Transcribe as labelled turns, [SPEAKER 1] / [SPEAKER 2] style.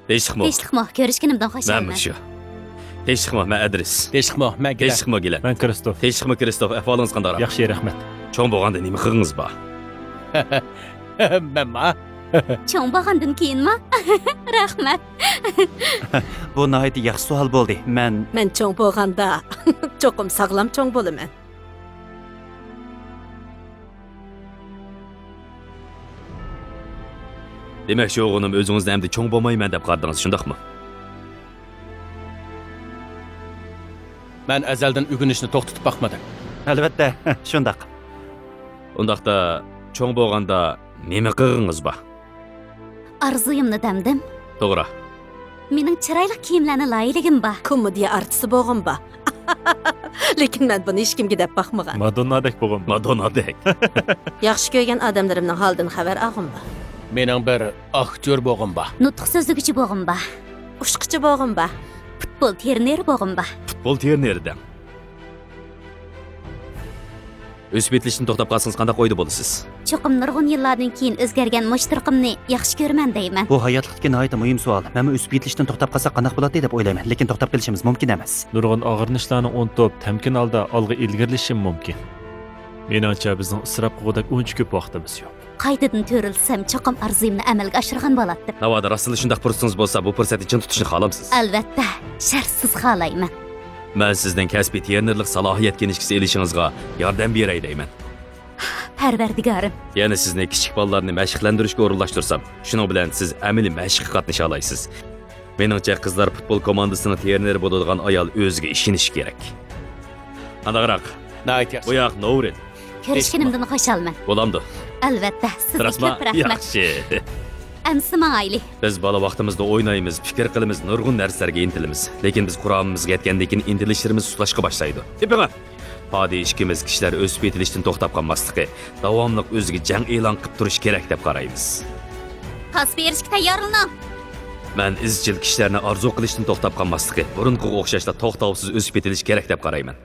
[SPEAKER 1] Tinchlikmi? Ko'rishganimdan xursandman.
[SPEAKER 2] Men shu. Tinchlikmi? Men Adris.
[SPEAKER 3] Tinchlikmi? Men Gilan.
[SPEAKER 2] Tinchlikmi Gilan?
[SPEAKER 4] Men Kristof.
[SPEAKER 2] Tinchlikmi Kristof? Ahvolingiz qanday?
[SPEAKER 4] Yaxshi, rahmat.
[SPEAKER 2] Cho'ng bo'lganda nima qilgingiz bor?
[SPEAKER 3] Menma?
[SPEAKER 1] Cho'ng bo'lgandan keyinmi? Rahmat.
[SPEAKER 5] Bu nihoyatda yaxshi savol bo'ldi. Men
[SPEAKER 6] cho'ng bo'lganda cho'qim sog'lom cho'ng bo'laman.
[SPEAKER 2] Demak, shu o'g'lim o'zingizni endi cho'ng bo'lmayman deb qardingiz, shundaqmi?
[SPEAKER 3] Men azaldan o'rganishni to'xtatib boqmadim.
[SPEAKER 5] albatta shundaq.
[SPEAKER 2] Undaqda cho'ng bo'lganda nima qilgingiz bor?
[SPEAKER 1] Arzuyimni damdim.
[SPEAKER 2] To'g'ri.
[SPEAKER 1] Mening chiroyli kiyimlarni loyiligim bor.
[SPEAKER 6] Komediya artisti bo'lg'im bor. Lekin men buni hech kimga deb boqmagan.
[SPEAKER 4] Madonnadek bo'lgan.
[SPEAKER 2] Madonnadek.
[SPEAKER 6] Yaxshi ko'rgan odamlarimning holidan xabar olg'im bor.
[SPEAKER 3] Mening bir aktyor bo'lg'im bor.
[SPEAKER 1] Nutq so'zlaguvchi bo'lg'im bor.
[SPEAKER 6] Ushqichi bo'lg'im bor.
[SPEAKER 1] Futbol treneri bo'lg'im bor.
[SPEAKER 2] Futbol treneridan. O'sib yetilishni to'xtab qolsangiz qanday qo'ydi bo'lasiz?
[SPEAKER 1] Cho'qim nurg'un yillardan keyin o'zgargan mushtirqimni yaxshi ko'raman deyman.
[SPEAKER 5] Bu hayotlikdagi nihoyatda muhim savol. Men o'sib yetilishdan to'xtab qolsak qanday bo'ladi deb o'ylayman, lekin to'xtab qolishimiz mumkin emas.
[SPEAKER 4] Nurg'un og'irnishlarni unutib, tamkin holda olg'a ilgarilishim mumkin. Menimcha bizning isrof qilgudak uncha ko'p vaqtimiz yo'q.
[SPEAKER 1] Qaytadan to'rilsam, cho'qim arzuyimni amalga oshirgan bo'ladi.
[SPEAKER 2] Navoda rostli shundaq fursatingiz bo'lsa, bu fursatni chin tutishni xohlamsiz?
[SPEAKER 1] Albatta, shartsiz xohlayman.
[SPEAKER 2] Men sizdan kasbiy trenerlik salohiyatga nishkisi elishingizga yordam beray deyman.
[SPEAKER 1] Parvardigorim,
[SPEAKER 2] Yana sizni kichik bolalarni mashqlantirishga o'rinlashtirsam, shuning bilan siz amaliy mashqqa qatnasha olasiz. Meningcha qizlar futbol komandasining treneri bo'ladigan ayol o'ziga ishonishi kerak. Qandayroq?
[SPEAKER 3] Nayt
[SPEAKER 2] Bu yoq Nourin.
[SPEAKER 1] ko'rishganimdan xushalman.
[SPEAKER 2] Bo'lamdi.
[SPEAKER 1] Albatta, sizga
[SPEAKER 2] Rasma
[SPEAKER 1] ko'p rahmat.
[SPEAKER 2] yaxshi.
[SPEAKER 1] Amsi mayli.
[SPEAKER 2] Biz bola vaqtimizda o'ynaymiz, fikr qilamiz, nurg'un narsalarga intilamiz. Lekin biz Qur'onimizga yetgandan keyin intilishlarimiz sustlashga boshlaydi. Tepinglar. Hodi ishkimiz kishilar o'sib yetilishdan to'xtab qolmasligi, davomli o'ziga jang e'lon qilib turish kerak deb qaraymiz.
[SPEAKER 1] Pas berishga tayyorlaning.
[SPEAKER 2] Men izchil kishilarni orzu qilishdan to'xtab qolmasligi, burunqiga o'xshashda to'xtovsiz o'sib yetilish kerak deb qarayman.